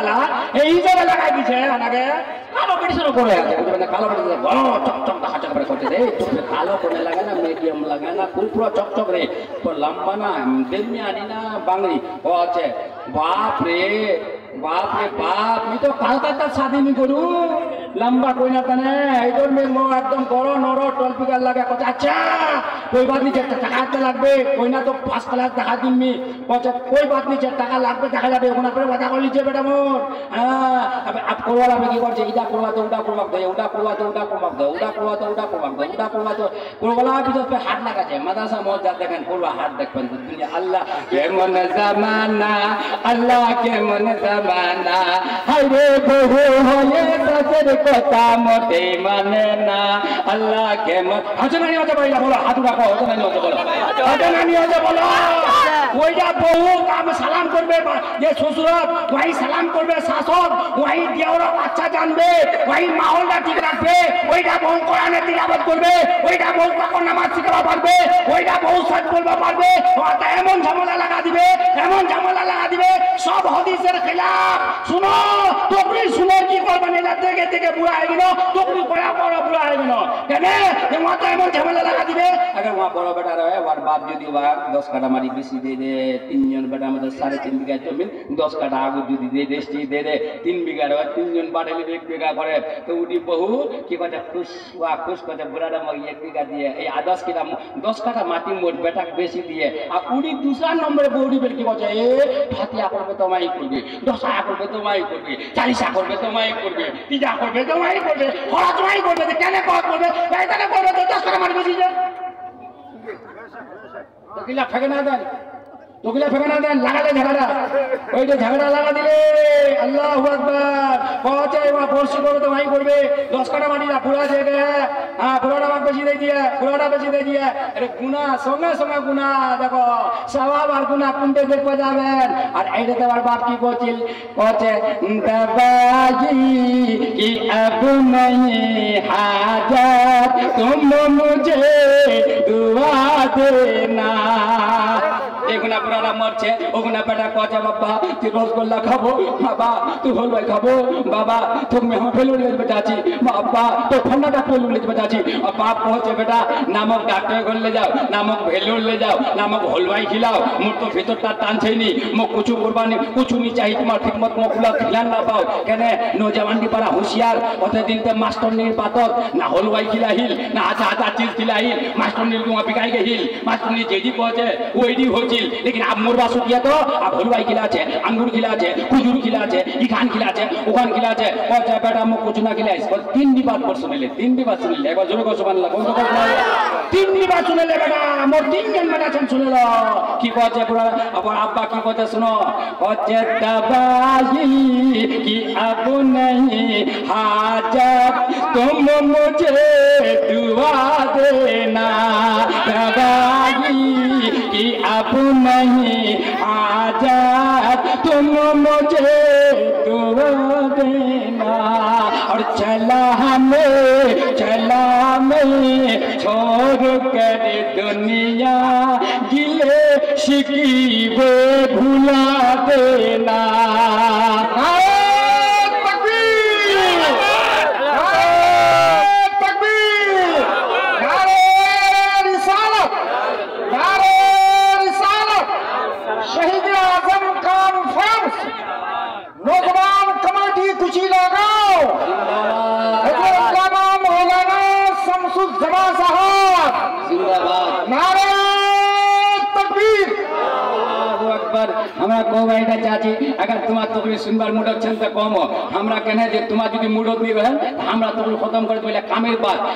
আলা এই জায়গা লাগাই দিছে আনাকে কালো পেটিশন করে আছে মানে কালো পেটিশন বড় চকচক হাঁচক করে করতে রে তো কালো করে লাগে না মিডিয়াম লাগে না পুরো চকচক রে তো লম্বা না দেমি আনি না বাংলি ও আছে বাপ রে बाप मैं तो कलकत्ता शादी नहीं करूँ लंबा कोई ना तने इधर में मो एकदम करो नरो टोल पिकर लगा कुछ अच्छा कोई बात नहीं चलता टका तो लगबे कोई ना तो 5 क्लास टका दिन में कोई बात नहीं चलता टका लगबे टका जाबे ओना पर बात कर लीजिए बेटा मोर हां अब आप कोवाला में की करछे इदा कोवा तो उडा कोवा दे उडा कोवा तो उडा कोवा दे उडा कोवा तो उडा कोवा दे उडा कोवा तो कोवाला ভিতর पे हाथ लगा जाए मदरसा मौज দেখেন কোরবা हाथ দেখবেন দুনিয়া আল্লাহ के मन जमाना अल्लाह के मन जमाना हरे बहु होए ससुर कोता मोटे माने ना अल्लाह के मन हजन नहीं होता भाई बोलो हाथ उठाओ हजन नहीं होता बोलो हजन नहीं होता बोलो ওইটা বহু কাম সালাম করবে যে শ্বশুর ওই সালাম করবে শাসক ওই দেওর বাচ্চা জানবে ওই মাহলটা ঠিক রাখবে ওইটা বহু কোরআনে তিলাওয়াত করবে ওইটা বহু পাক নামাজ শিখাবা পারবে ওইটা বহু সৎ বলবা পারবে ওটা এমন ঝামেলা লাগা দিবে এমন ঝামেলা লাগা দিবে সব হাদিসের খিলাফ শুনো তোকরি শুনে কি করবে না থেকে থেকে বুড়া হয়ে গেল তোকরি পড়া বড় বুড়া হয়ে গেল কেন যে ওটা এমন ঝামেলা লাগা দিবে अगर वहां बड़ा बेटा रहे और बाप যদি 10 কাটা মারি বেশি দে দে 3 জন বেটা আমাদের 3.5 বিঘা জমি 10 কাটা আগু যদি দে দেশটি দে দে 3 বিঘা রয় 3 জন বাড়ালে 1 বিঘা করে তো উনি বহু কি কথা খুশ কথা বুড়াটা মগ 1 বিঘা দিয়ে এই 10 কাটা মাটি মোট বেটা বেশি দিয়ে আর উনি दूसरा নম্বরে বউডি বের কি কথা এ ফাতিয়া করবে তোমাই করবে 10 করবে তোমাই করবে 40 করবে তোমাই করবে 30 করবে তোমাই করবে খরচ তোমাই করবে কেন করবে এই তাহলে করবে 10 কাটা মাটি বেশি যায় तो किला फेंकना दें तो किला फेंकना दें लगा दे झगड़ा ওই যে ঝগড়া লাগা দিলে আল্লাহু আকবার পৌঁছে ওয়া ফোর্সি করে তো ভাই করবে 10 কাটা মাটি না পুরা যে গে हां পুরাটা ভাগ বেশি দে দিয়া পুরাটা বেশি দে দিয়া আরে গুনাহ সঙ্গে সঙ্গে গুনাহ দেখো সওয়াব আর গুনাহ কোনতে দেখতে যাবেন আর এইটা তোমার বাপ কি বলছিল পৌঁছে দবাজি কি अब नहीं हाजत तुम मुझे दुआ देना এগুনা পুরাটা মরছে ওগুনা বেটা কচা বাবা তুই রসগোল্লা খাবো বাবা তুই হলুয়াই খাবো বাবা তুমি हम फेलूर ले बेटा जी बाबा तो ठंडा फेलूर ले बेटा जी और बाप पहुंचे बेटा नामक डॉक्टर को ले जाओ नामक भेलूर ले जाओ नामक हलवाई खिलाओ मुझ तो भीतरটা টানছে নি মো কিছু কুরবানি কিছু নি চাই তোমার ঠিকমত মকুলা খিলান না পাও কেন নওজওয়ানটি পারা হুঁশিয়ার ওতে দিনতে মাস্টার নির পাতত না হলवाई खिलाहिल ना আচ্ছা আচ্ছা चीज खिलाहिल मास्टर निर को बिकाई गहिल मास्टर नि जेजी पहुंचे ओइडी होची लेकिन आप मोरबा सुतिया तो आप हलवाई खिला छे अंगूर खिला छे खजूर खिला छे इखान खिला छे उखान खिला छे और चाहे बेटा मो कुछ ना खिलाइस पर 3 दी बात पर सुन ले 3 दी बात सुन ले एक बार जोर को सुभान अल्लाह कौन तो 3 दी बात सुन ले बेटा मोर 3 जन बेटा सुन लो की कहते पूरा अपन अब्बा की कहते सुनो कहते दबाई कि अब नहीं हाजत तुम मुझे दुआ देना दबाई कि अब नहीं आजाद तुम मुझे दुआ देना और चला मैं छोड़ कर दुनिया गिले शिकवे भुला देना हमरा को बैठा चाची अगर तुम तोकरी सुनबार मूड अच्छन त कम हमरा कहने जे तुम যদি मूड नहीं रहल हमरा तोकरी खत्म कर पहले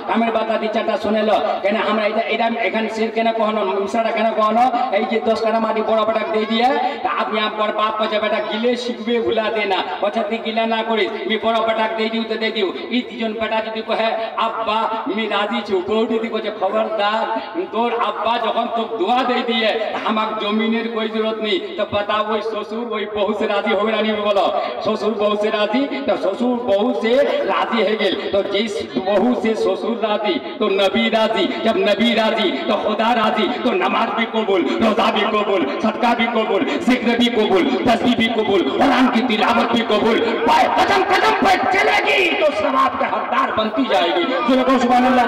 कामेर बात आदि चाटा सुनेलो कहने हमरा एटा एखन सिर केना कहनो मिसरा केना कहनो এই যে 10 কাটা মাটি বড় বেটা दे दिया त आप यहां पर बाप को बेटा गिले शिकवे भुला देना पछती गिला ना करिस मी बड़ बेटा दे दिउ त दे दिउ ई तीजन बेटा যদি কহে আব্বা मी राजी छु বউটি দি কইছে খবরদার তোর আব্বা যখন তোক দোয়া दे दिए আমাক জমিনের कोई जरूरत नहीं तो बताओ ससुर वही बहू से राजी हो गया नहीं बोलो ससुर बहू से राजी तो ससुर बहू से राजी है गेल तो जिस बहू से ससुर राजी तो नबी राजी जब नबी राजी तो खुदा राजी तो नमाज भी कबूल रोजा भी कबूल सदका भी कबूल जिक्र भी कबूल तस्बीह भी कबूल कुरान की तिलावत भी कबूल कदम कदम पर चलेगी तो सवाब का हकदार बनती जाएगी सुभान अल्लाह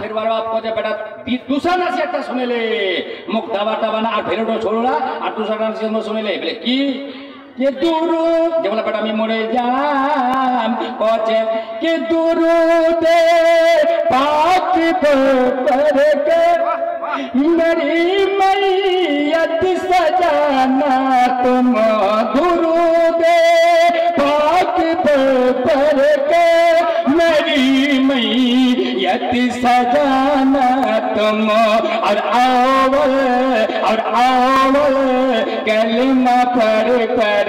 फिर बार आपको जब बेटा दूसरा नसीहत सुने ले मुख दबा दबा ना और फिर छोड़ा और दूसरा नसीहत सुने ले बोले की के दुरूद जब बेटा मैं मरे जाम कोचे के दुरूद पाक पर के मेरी मैयत सजाना तुम दुरूद पाक पर के मेरी मैयत सजाना तुम और आवल कलमा पर कर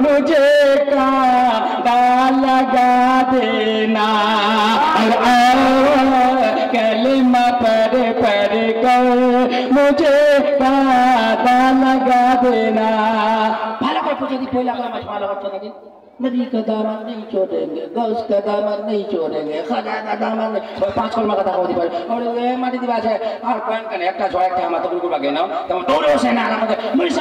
मुझे कांदा लगा देना और कलमा पर मुझे कांदा लगा देना भाला कर पूछे दी कोई लगा मत भाला कर दी नबी का दामन नहीं छोड़ेंगे गौस का दामन नहीं छोड़ेंगे खदा का दामन नहीं और पांच कलमा का दामन दिवाली और ये माटी दिवास है और कौन कने एक छोड़ा के हम तो बिल्कुल बागे ना तो दौड़ो से ना मुझे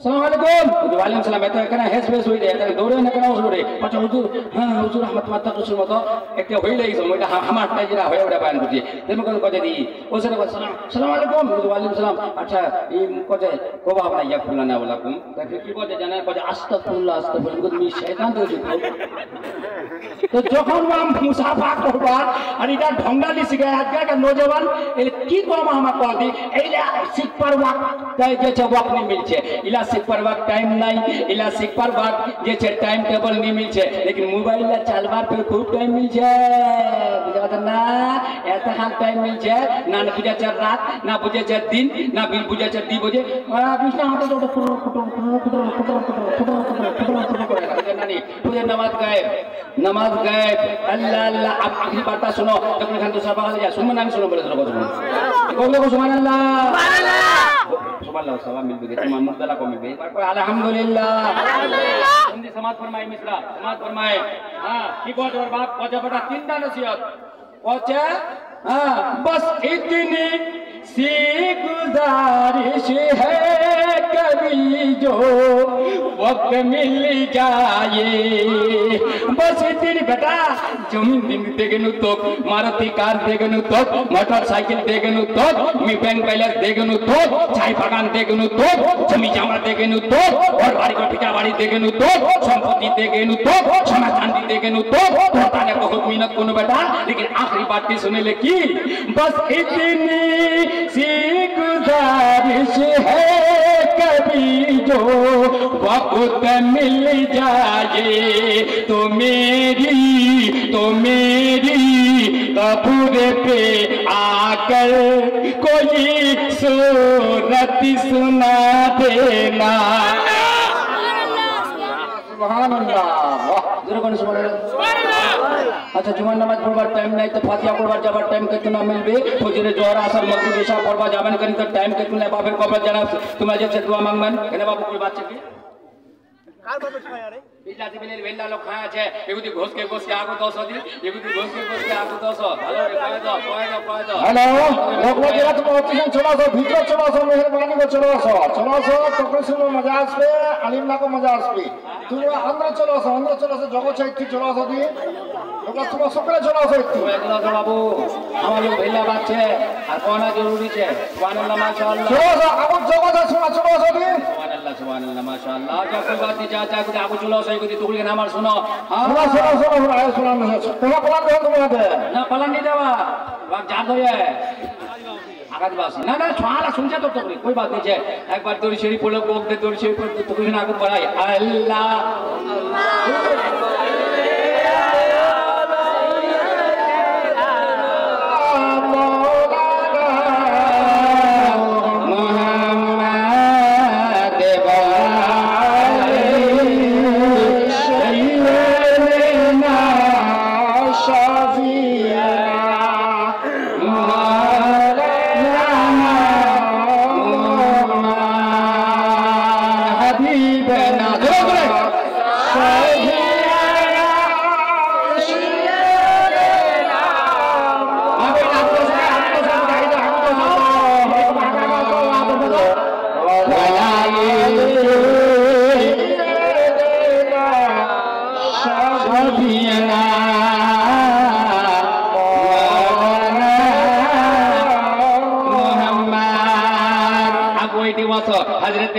सलाम अलैकुम वालेकुम सलाम मैं तो कहना हेस बेस हुई रे दौड़े ना कहना उसरे अच्छा हुजूर हां हुजूर रहमत मत रसूल मत एक होई लई समय हमार ताजरा होय ओडा बान बुझे तेम को कह दी उसरे सलाम अलैकुम वालेकुम सलाम अच्छा ई को जे को बाबा या फुलाना वाला कुम फिर की को जाना को अस्तगफिरुल्लाह अस्तगफिरुल्लाह मी शैतान दे तो যখন हम मुसाफा करबा আর এটা ঢঙ্গালি শিখায় আজকালকার নওজওয়ান এর কি কম আমাকে কহ দি এইলা শিখবার ওয়াক্ত তাই যে ওয়াক্ত नहीं मिलছে इला सिपर वक्त टाइम नहीं इला सिपर वक्त जे छे टाइम टेबल नहीं मिलছে लेकिन मोबाइल ला चलबार पे खूब टाइम मिलছে बुझा ना एत हाल टाइम मिलছে ना बुझा चल रात ना बुझा चल दिन ना बुझा चल 2 बजे कृष्ण हाथ तो नहीं पूरे नमाज गए अल्लाह अल्लाह अब आखिरी बात सुनो जब खान दूसरा बात जा सुन नाम सुनो बोले तो को सुभान अल्लाह सुभान अल्लाह सवाब मिल गए तुम मुद्दला को मिल गई पर अल्हम्दुलिल्लाह हिंदी समाज फरमाए मिश्रा समाज फरमाए हां की बात और बाप को बड़ा तीनटा नसीहत पहुंचे हां बस इतनी सी गुजारिश है कभी जो वक्त मिल जाए बस इतनी बेटा जमीन देगनु तो मारुति कार देगनु तो मोटरसाइकिल देगनु तो मी बैंक बैलेंस देगनु तो चाय बागान देगनु तो जमी जामा देगनु तो और बाड़ी को पिटा बाड़ी देगनु तो संपत्ति देगनु तो सोना चांदी देगनु तो तोता ने बहुत मेहनत कोनो बेटा लेकिन आखिरी बात की सुने ले की बस इतनी सी गुजारिश है कभी जो वक्त मिल जाए तो मेरी कब्र पे आकर कोई सूरत सुना देना सुभान अल्लाह जरा कौन सुभान अल्लाह अच्छा जुमार नामाज पढ़वार टाइम नहीं तो फातिहा पढ़वार जाबार टाइम कितना मिलबे फजरे जोहर असर मगरिब इशा पढ़वा जाबन करी तो टाइम कितना बाबे कबर जाना तुम्हारे जब से दुआ मांगबन केने बाबू कोई बात छे कार बाबू खाया रे बिलाती बिलेल वेला लोग खाया छे एगुदी घोष के आगु 10 दी एगुदी घोष के आगु 10 हेलो रे कह दो हेलो लोग जरा तुम ऑक्सीजन चला सो भीतर चला सो मेहरबानी को चला सो तकसीम मजाज पे अलीम ला को मजाज पे तुम अंदर चला सो जगह चाहिए चला सो दी लोग तुम सकले चला सो एकला तो बाबू আমার লোক ভেলা বাচ্চে আর কোনা জরুরি আছে সুবহানাল্লাহ মাশাআল্লাহ চলো আবু জগত চলো दी সুবহানাল্লাহ মাশাআল্লাহ যা কোই বাত नहीं चाचा कुछ आगु चलो सही कुछ तुगली के नाम सुनो हां सुनो आयो सुनो तुम्हारा प्लान दे तुम्हारे ना प्लान नहीं देवा बात जान दो ये आगाजबासी ना छाला सुनছে तो कोई बात नहीं है एक बार दौड़ी शेरी पड़ो कोक दे दौड़ी शेरी पर तो कुछ ना आगु बढ़ाई अल्लाह बैठी वसो हजरत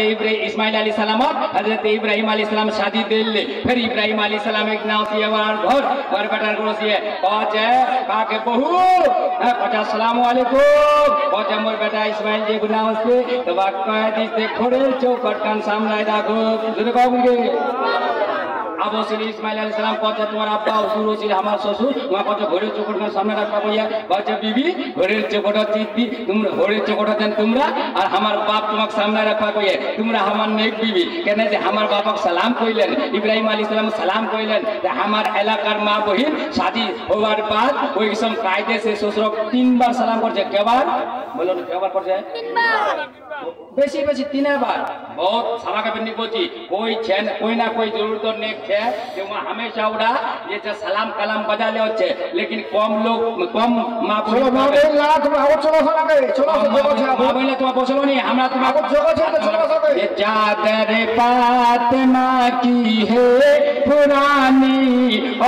इस्माइल अलैहि सलाम हजरत इब्राहिम अलैहि सलाम शादी दिल्ली फिर इब्राहिम अलैहि सलाम एक नाव से वार घर और बेटा को से पहुंचे काके बहू पचा अस्सलाम वालेकुम पहुंचे मोर बेटा इस्माइल जी गुनाह से तो वाक्य दिस दे खोड़े चौकट कान सामने दागो जुने कहूंगे अब ओसिली इस्माइल अलैहि सलाम पहुंचे तुम्हारा अब्बा हुजूर ओसिली हमारा ससुर वहां पहुंचे घोड़े चौकट का सामने रखा भैया पहुंचे बीबी घोड़े चौकट चीती तुम घोड़े चौकट देन तुमरा और हमार बाप तुमक सामने रखा कोई तुमरा हमार नेक बीबी कहने से हमार बाप सलाम कइलेन इब्राहिम अलैहि सलाम सलाम कइलेन ते हमार इलाकार मां बहिन शादी होवार बाद ओई किस्म कायदे से ससुर 3 बार सलाम करछे के बार बोलो ना के बार करछे 3 बार बेसी बेसी 3 बार बहुत सारा के बन्नी कोची कोई छेन कोई ना कोई जरूर तो नेक छे যে हमेशा उड़ा ये जो सलाम कलाम बजा ले होच्छे लेकिन कम लोग कम मां बोलो ना ला तुम आगो चलो सके चलो मां बोले तुम बोलो नहीं हमरा तुम आगो जगह छे तो चलो सके ये चादर फातिमा की है पुरानी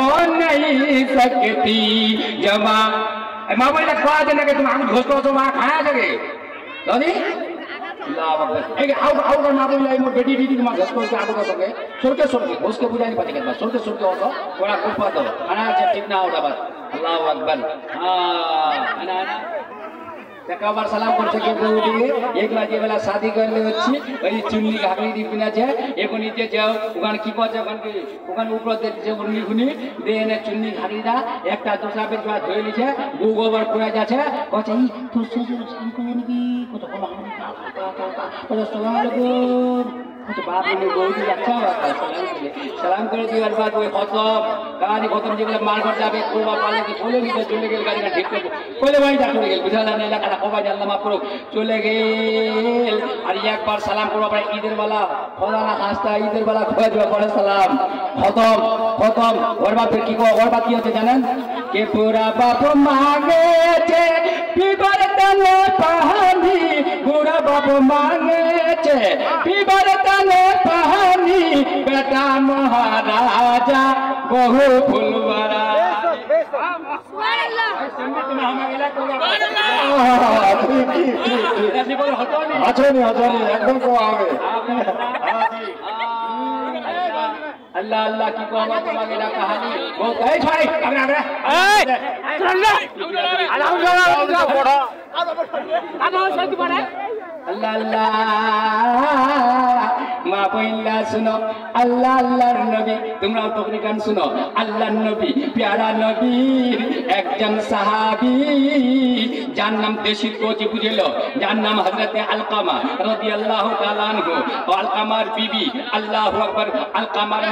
और नहीं सकती जमा मां बोले खा देने के तुम आगो घोष करो मां खाया जगे दादी एक आउ ना बोले मोर बेटी बेटी मा घस को आगो का सके सोरके घोष के बुझाई पते के सोरके होतो थोड़ा कुपा दो अना जे ठीक ना होता बस अल्लाहु अकबर हां अना तकबर सलाम करछे के बोली एक बाजे वाला शादी करले होछि ओई चुन्नी घागली दिपिना छे एको नीचे जाओ ओखान की कछे ओखान ऊपर दे जे उन्नी खुनी देने चुन्नी घागली दा एकटा दूसरा पे जो धोई लिछे दू गोबर पुरा जाछे कछे ई तो ससुर सलाम करे निकी कत कोला अस्सलाम वालेकुम कुछ बाप ने बोली अच्छा सलाम करे दिवार बाद ওই खत्म कहानी खत्म যেগুলো মার ঘর যাবে কোবা পালে যে চলে গেল গাড়িটা ঠিক করে কোলে ভাই যা চলে গেল বুঝালা না এলাকাটা কোবা আল্লাহ মাফ করুক চলে গেল আর একবার সালাম করব পরে ঈদের বেলা খোদা না খাস্তা ঈদের বেলা খোয়া দিবা পরে সালাম খতম ওর বাপ কি কো ওর বাপ কি হচ্ছে জানেন কে পুরা বাপ মাগেছে পিবার তনে পানি পুরা বাপ মাগেছে পিবার तने पानी बेटा महाराजा बहु फुलवारा संगीत में हम अगला को एकदम को आवे अल्लाह अल्लाह की को तुम्हारे ना कहानी बहुत है भाई अगला अल्लाह पढ़ो आगे सही पढ़े अल्लाह अल्लाह मा बोइला सुनो अल्लाह अल्लाहर नबी তোমরাও তকনি গান শুনো আল্লাহর নবী প্যারা নবীর একজন সাহাবী যার নাম দেশি কোচি বুঝিলো যার নাম হযরতে আলকামা রাদিয়াল্লাহু তাআলা আনহু আলকামার বিবি আল্লাহু আকবার আলকামার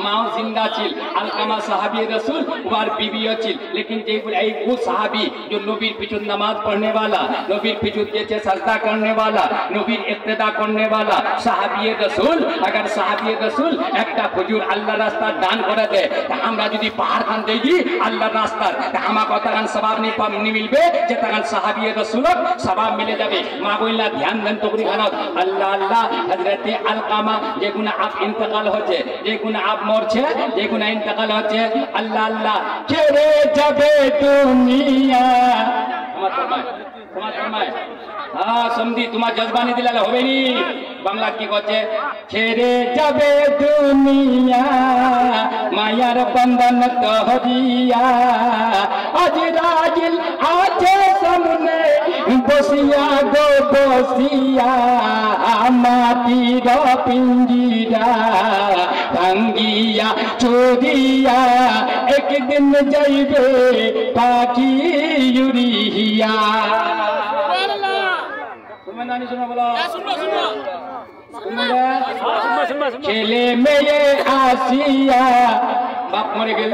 মাও जिंदा ছিল আলকামা সাহাবী রাসূল ওর বিবিও ছিল लेकिन যে এই वो সাহাবী जो নবীর পিছন নামাজ পড়নে वाला নবীর পিছন যে সাজদা करने वाला নবীর ইক্তেদা करने वाला সাহাবী রাসূল अगर সাহাবী রাসূল একটা হুজুর আল্লাহ রাস্তা দান করে দে আমরা যদি পাহাড় খান দেই দি আল্লাহর রাস্তা আমা কতখান সওয়াব নি মিলবে যে তখন সাহাবী রাসূল সওয়াব মিলে যাবে মা বইলা ধ্যান দেন তকরি খানত আল্লাহ আল্লাহ হযরতে আলকামা যে গুনাহ আপ ইন্তেকাল হচ্ছে যে গুনাহ আপ মরছে যে গুনাহ ইন্তেকাল হচ্ছে আল্লাহ আল্লাহ ছেড়ে যাবে দুনিয়া তোমার ফরমায় हाँ समझी तुम्हार जज्बानी दिलाले होबे नी बांगला की कहছে ছেড়ে যাবে দুনিয়া মায়ার বন্ধন তহরিয়া আজ রাজিল আছে সামনে বসিয়া গো বসিয়া মাটির পিঞ্জিরা ভাঙ্গিয়া চুরিয়া একদিন যাইবে পাখি উড়িয়া नानी सुनो बोलो खेले मेरे आसिया बाप मरे गेल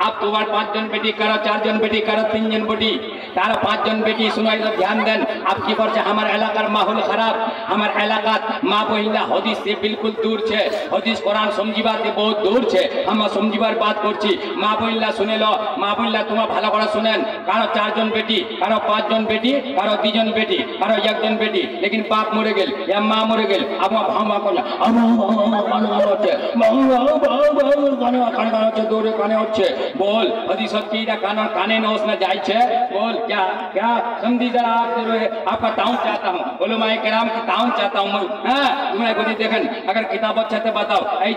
अब तुम्हार 5 जन बेटी करो 4 जन बेटी करो 3 जन बेटी तार 5 जन बेटी सुनो इधर ध्यान देन अब की करছে আমার এলাকার মাহौल खराब আমার এলাকাত মা বহিলা হাদিস से बिल्कुल दूर छे হাদিস কোরআন সমঝিবাতে बहुत दूर छे हम সমঝিবার बात করছি মা বহিলা শুনে লো মা বহিলা তোমরা ভালো করে শুনেন কারো 4 জন বেটি কারো 5 জন বেটি কারো 2 জন বেটি কারো 1 জন বেটি लेकिन बाप मरे गेल या मां मरे गेल अब भामा कोला কানে হচ্ছে দৌড়ে কানে হচ্ছে बोल अभी सच्ची कान काने नोस न जाए छे बोल क्या क्या समझी जरा आपका ताउन चाहता हूँ बोलो मैं कराम की ताउन चाहता हूँ हाँ तुम्हें को देखन अगर किताब अच्छा ते बताओ ए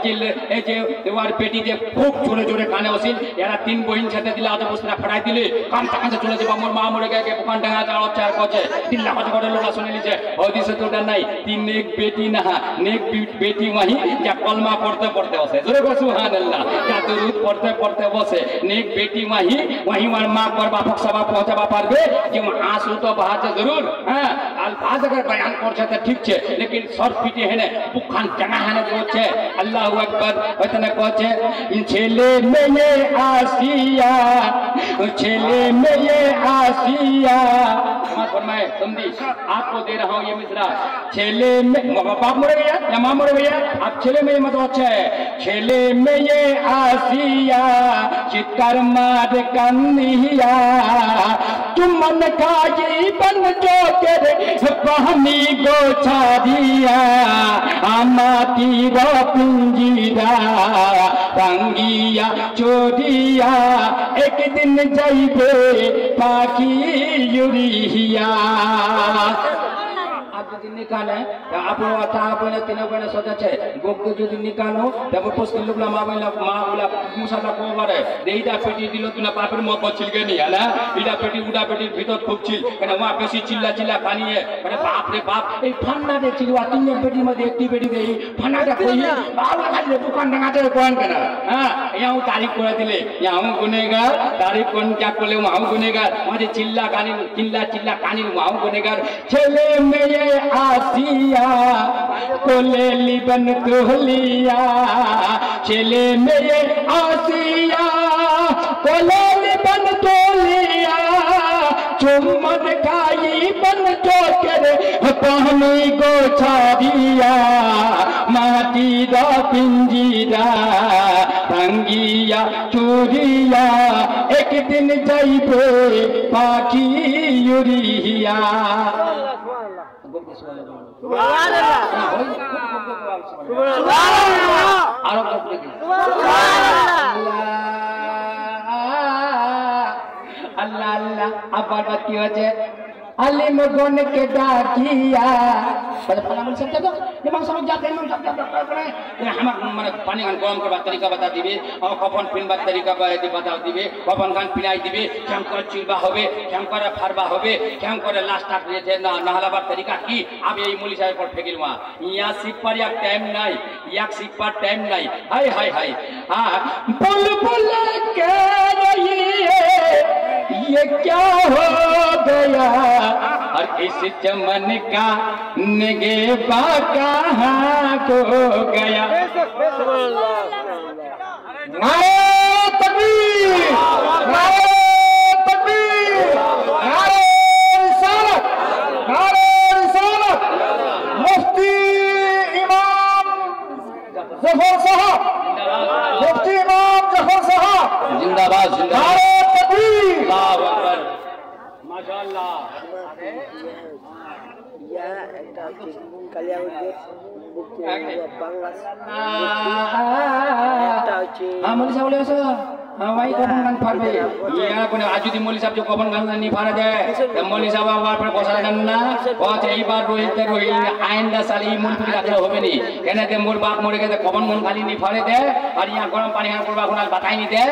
जे देवार पेटी जे खूब जोरे जोरे काने ओसिल यारा तीन बहिन छते दिला आज पुस्तरा फटाई दिले काम तक से चले जेबा मोर मा मरे गए के दुकान ढंगा चाल चार कोचे दिल्ला को करे लोग सुने लीजे अभी से तो डर नहीं तीन एक बेटी ना नेक बेटी वही क्या कलमा पढ़ते पढ़ते बसे जोरे को सुभान अल्लाह क्या दुरूद पढ़ते पढ़ते बसे नेक बेटी वही वही वार मां पर बापक सभा पहुंचाबा पारबे कि आंसू तो बहाते जरूर हां अल्फाज अगर बयान करछे त ठीक छे लेकिन शॉर्ट पिटे है ने बुखान जंगा है ने बोचे अल्लाहू अकबर वतने कहछे छेले में ये आसिया छेले में ये आसिया मत फरमाए समझी आपको दे रहा हूं ये मिसरा छेले में बाप मरे गया या मां मरे गया आप छेले में मतलब अच्छा है छेले में ये आसिया चित्कार मार कन्निया तुम मन का ये बन जो तेरे पानी गो छादिया आमाती रो पिंजीरा रंगिया चोरिया एक दिन जाइबे पाखी यूरिया যদি নিকালে আপনি কথা আপনি তিনে বনে সজাছে গোকে যদি নিকানো তারপর পস্কিল লোকলা মা বলা মুসালা কো করে এইটা পেটি দিল তুনা বাপের মত ছিলকে নি হলা এইটা পেটি উডা পেটির ভিতর খুব ছিল মানে ওয়া বেশি চিল্লা কানিয়ে মানে বাপ রে বাপ এই ফান্না দেখছিল আর তিনজন পেটির মধ্যে একটি পেটি দেই ফান্নাটা কই বাবা খাইলে দোকান ডাঙাতে কোন কেন হ্যাঁ ইয়াও তারিখ করে দিলে ইয়াও গুনেগার তারিখ কোন क्या করলে ওয়াও গুনেগার মানে চিল্লা কানি ওয়াও গুনেগার ছেলে মেয়ে आसिया कोले लिबन तोलिया चले मेरे आसिया कोले लिबन तोलिया चुम्मन खाई बन जो करे पानी गो छादिया माटी दा पिंजीरा रंगिया चूरिया एक दिन जाइबे पाखी यूरिया अल्लाह अल्लाह अब्बार बात की वजह अलीम गुन के डाकिया पता पता मन सकते तो ये हम समझ जाते हैं हम सब करे ये हम माने पानी गान गरम करबा तरीका बता दिबे और कफन पिनबा तरीका बता दिबे कफन गान पिनाई दिबे केम करे चिलबा होबे केम करे फारबा होबे केम करे लास्ट तक जे ना नहलाबार तरीका की अब ये मूली साहेब पर फेगिलवा यहाँ सिपर या टाइम नहीं या सिपर टाइम नहीं हाय हाय हाय हां बुलबुल के रही ये क्या हो गया और इस चमन का निगेबा कहाँ को गया नारे तकबीर नारे तकबीर नारे रिसालत मुफ्ती इमाम जफर साहब मुफ्ती इमाम जफर साहब जिंदाबाद जिंदाबाद माशाअल्लाह या একটা কালিয়াউদ্দিন মুক্তি বাংলা একটা হচ্ছে আমলি সাহেব বলেছে हमारी कौन गान फाड़बे ये कोने आज যদি মলি সাহেব जो कौन गान नहीं फाड़ा जाए तो मौली साहब आवार पर कोसा ना बहुत এই বার রইতে आइंदा साल ई मूल पूरी রাখলে হবে নি কেন তে মোর বাপ মরে গেছে कौन गान खाली नहीं फाड़े दे और यहां गरम पानी गान करबा कोना बताई नहीं दे